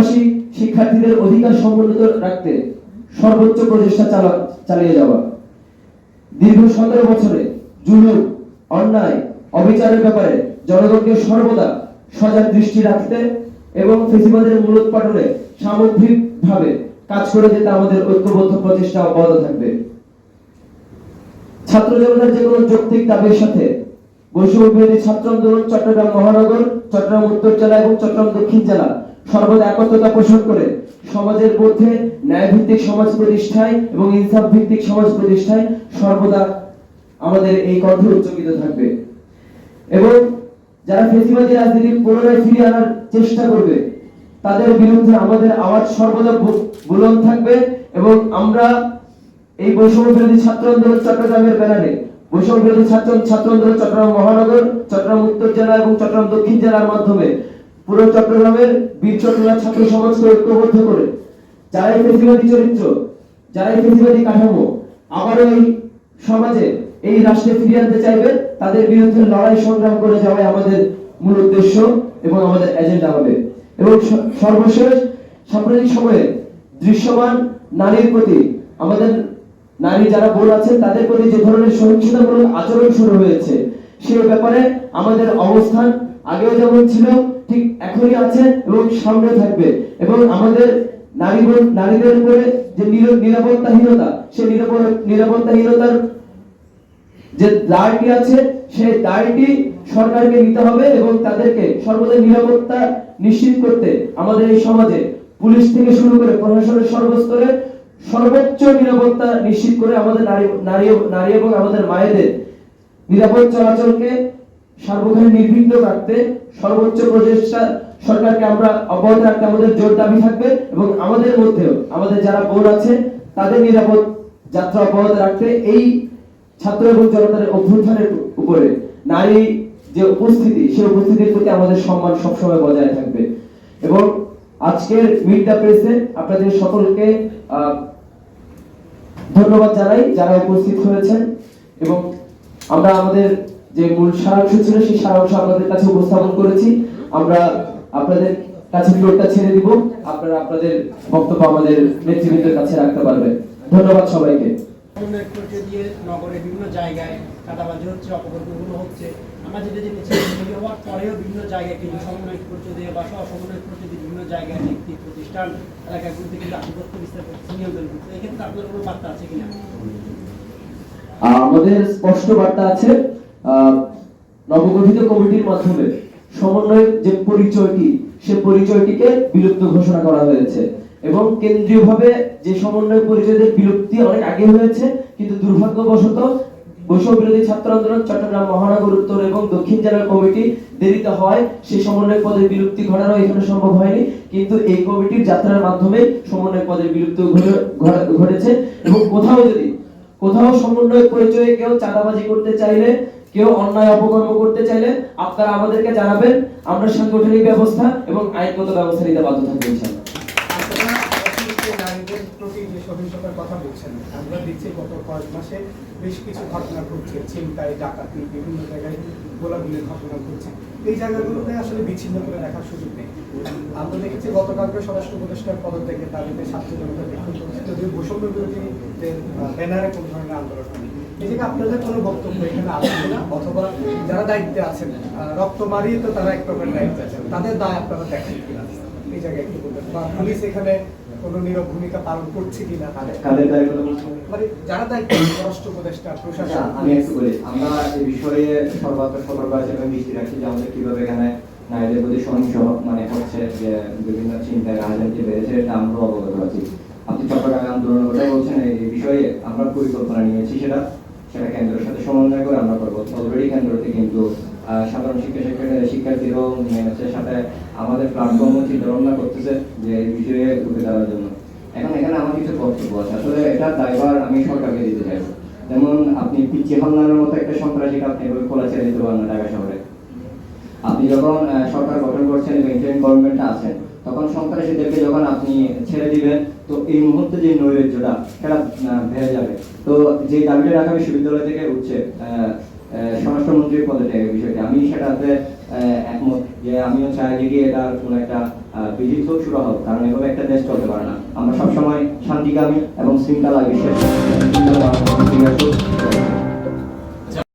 প্রবাসী শিক্ষার্থীদের অধিকার সমুন্নত রাখতে সর্বোচ্চ প্রচেষ্টা চালিয়ে যাওয়া। দীর্ঘ 17 বছরে জুলুম, অন্যায়, অবিচারের ব্যাপারে জনগণকে সর্বদা সজাগ দৃষ্টি রাখতে এবং ফেসিবাদের মূলোৎপাটনে সামগ্রিকভাবে কাজ করে যেতে আমাদের ঐক্যবদ্ধ প্রচেষ্টা অব্যাহত থাকবে। ছাত্র জনতার যে কোনো যৌক্তিক দাবির সাথে বৈষম্য বিরোধী ছাত্র আন্দোলন চট্টগ্রাম মহানগর, চট্টগ্রাম উত্তর জেলা এবং চট্টগ্রাম দক্ষিণ জেলা সর্বদা একত্রতা পোষণ করে সমাজের মধ্যে ন্যায়ভিত্তিক সমাজ প্রতিষ্ঠায় এবং ইনসাফ ভিত্তিক সমাজ প্রতিষ্ঠায় সর্বদা আমাদের এই কণ্ঠ উচ্চকিত থাকবে। এবং যারা ফেসিবাদী রাজনীতি পুনরায় ফিরিয়ে আনার চেষ্টা করবে তাদের বিরুদ্ধে আমাদের আওয়াজ সর্বদা বুলন্দ থাকবে। এবং আমরা এই বৈষম্য বিরোধী ছাত্র আন্দোলন চট্টগ্রামের ব্যানারে বৈষম্য বিরোধী ছাত্র আন্দোলন চট্টগ্রাম মহানগর, চট্টগ্রাম উত্তর জেলা এবং চট্টগ্রাম দক্ষিণ জেলার মাধ্যমে পুরো চট্টগ্রামের বীর চট্টগ্রাম ছাত্র সমাজকে ঐক্যবদ্ধ করে যারা এই ফেসিবাদী চরিত্র, যারা এই ফেসিবাদী কাঠামো আবারও এই সমাজে এই রাষ্ট্রে ফিরিয়ে আনতে চাইবে তাদের বিরুদ্ধে লড়াই সংগ্রাম করে যাওয়াই আমাদের মূল উদ্দেশ্য এবং আমাদের এজেন্ডা হবে। এবং সর্বশেষ সাম্প্রতিক সময়ে দৃশ্যমান নারীর প্রতি আমাদের নারী যারা বোন আছেন তাদের প্রতি যে ধরনের সহিংসতামূলক আচরণ শুরু হয়েছে সে ব্যাপারে আমাদের অবস্থান আগেও যেমন ছিল ঠিক এখনই আছে এবং সামনে থাকবে। এবং আমাদের নারীদের উপরে যে নিরাপত্তাহীনতা সেই নিরাপত্তাহীনতার যে দায়টি আছে সেই দায়টি সরকারকে নিতে হবে এবং তাদেরকে সর্বদা নিরাপত্তা নিশ্চিত করতে আমাদের এই সমাজে পুলিশ থেকে শুরু করে প্রশাসনের সর্বস্তরে সর্বোচ্চ নিরাপত্তা নিশ্চিত করে আমাদের নারী এবং আমাদের মায়েদের নিরাপদ চলাচলকে সার্বক্ষণিক নির্বিঘ্ন রাখতে সর্বোচ্চ প্রচেষ্টা সরকারকে আমরা অব্যাহত রাখতে আমাদের জোর দাবি থাকবে। এবং আমাদের মধ্যেও আমাদের যারা বোন আছে তাদের নিরাপদ যাত্রা অব্যাহত রাখতে এই ছাত্র এবং জনতার অভ্যুত্থানের উপরে নারী যে উপস্থিতি সেই উপস্থিতির প্রতি আমাদের সম্মান সবসময় বজায় থাকবে। এবং আজকের মিট দ্য প্রেসে আপনাদের সকলকে ধন্যবাদ জানাই যারা উপস্থিত হয়েছেন। এবং আমরা আমাদের যে মূল সারাংশ ছিল সেই সারাংশ আপনাদের কাছে উপস্থাপন করেছি। আমরা আপনাদের কাছে ফ্লোরটা ছেড়ে দিব, আপনারা আপনাদের বক্তব্য আমাদের নেতৃবৃন্দের কাছে রাখতে পারবেন। ধন্যবাদ সবাইকে। দিয়ে নগরে বিভিন্ন জায়গায় কাটাবাজি হচ্ছে, অপকর্মগুলো হচ্ছে। আমরা যেটা দেখেছি হওয়ার পরেও বিভিন্ন জায়গায় কিন্তু সমন্বয় পরিষদে বা সমন্বয় পরিষদে বিভিন্ন জায়গায় ব্যক্তি প্রতিষ্ঠান এলাকাগুলিতে কিন্তু আধিপত্য বিস্তার করছে, নিয়ন্ত্রণ করছে। এক্ষেত্রে আপনার কোনো বার্তা আছে কিনা? আমাদের স্পষ্ট বার্তা আছে। নবগঠিত কমিটির মাধ্যমে সমন্বয়ের যে পরিচয়টি সে পরিচয়টিকে বিলুপ্ত ঘোষণা করা হয়েছে এবং কেন্দ্রীয়ভাবে যে সমন্বয় পরিচয়ের বিলুপ্তি অনেক আগে হয়েছে, কিন্তু দুর্ভাগ্যবশত বৈষম্য বিরোধী ছাত্র আন্দোলন চট্টগ্রাম মহানগর উত্তর এবং দক্ষিণ জেলার কমিটি দেরিতে হয় সেই সমন্বয় পদের বিলুপ্তি ঘটানো এখানে সম্ভব হয়নি। কিন্তু এই কমিটির যাত্রার মাধ্যমে সমন্বয় পদের বিলুপ্তি ঘটেছে। এবং কোথাও সমন্বয় পরিচয়ে কেউ চাঁদাবাজি করতে চাইলে, কেউ অন্যায় অপকর্ম করতে চাইলে আপনারা আমাদেরকে জানাবেন। আমরা সাংগঠনিক ব্যবস্থা এবং আইনগত ব্যবস্থা নিতে বাধ্য থাকবো ইনশাআল্লাহ। নারীদের প্রতি যে সহিংসতার কথা বলছেন, আমরা দেখছি গত কয়েক মাসে বেশ কিছু ঘটনা ঘটছে, ছিনতাই, ডাকাতি, বিভিন্ন জায়গায় গোলাগুলির ঘটনা ঘটছে। এই জায়গাগুলোতে আসলে বিচ্ছিন্ন করে রাখার সুযোগ নেই। আমরা দেখেছি গতকালকে স্বরাষ্ট্র উপদেষ্টার পদত্যাগে দাবিতে ছাত্র জনতা বিক্ষোভ করেছে, যদিও বৈষম্য বিরোধী ব্যানারে কোন ধরনের আন্দোলন হয়নি। এই জায়গায় আপনাদের কোনো বক্তব্য এখানে আছে কিনা, অথবা যারা দায়িত্বে আছেন রক্ত মারিয়ে তো তারা এক প্রকার দায়িত্বে আছেন, তাদের দায় আপনারা দেখেন কিনা এই জায়গায় একটু বলবেন, বা পুলিশ এখানে কোনো নীরব ভূমিকা পালন করছে কিনা, কাদের দায়িত্ব মানে যারা দায়িত্ব স্বরাষ্ট্র উপদেষ্টা প্রশাসন। আমি একটু বলি, আমরা এই বিষয়ে সর্বাত্মক সতর্ক আছি এবং দৃষ্টি রাখছি যে আমাদের কিভাবে এখানে নারীদের প্রতি সহিংস হচ্ছে, যে বিভিন্ন চিন্তায় রাজনীতি বেড়েছে, এটা আমরা অবগত আছি। আপনি চট্টগ্রামে আন্দোলনের কথা বলছেন, এই বিষয়ে আমরা পরিকল্পনা নিয়েছি, সেটা কেন্দ্রের সাথে সমন্বয় করে আমরা করবো। অলরেডি কেন্দ্রতে কিন্তু সাধারণ শিক্ষার্থীরাও সাথে আমাদের প্ল্যাটফর্মও চিন্তা ভাবনা করতেছে যে এই বিষয়ে রুখে দেওয়ার জন্য। এখানে আমার কিছু বক্তব্য আছে, আসলে এটা দায়ভার আমি সরকারকে দিতে চাইবো। যেমন আপনি পিচ্ছি হামলার মতো একটা সন্ত্রাসীকে আপনি এভাবে খোলা ছেড়ে দিতে পারেন না ঢাকা শহরে। আপনি যখন সরকার গঠন করছেন এবং ইন্টারিম গভর্নমেন্টে আছেন, তখন সন্ত্রাসীদেরকে যখন আপনি ছেড়ে দিবেন তো এই মুহূর্তে যে নৈরাজ্যটা সেটা ভেঙে যাবে। তো যে দাবিটা ঢাকা বিশ্ববিদ্যালয় থেকে উঠছে স্বরাষ্ট্রমন্ত্রীর পদত্যাগের বিষয়টি, আমি সেটাতে একমত যে আমিও চাই যে এটা কোনো একটা বিজিত হোক, সুরা হোক, কারণ এভাবে একটা দেশ চলতে পারে না। আমরা সবসময় শান্তিকামী এবং শৃঙ্খলা বিশ্বের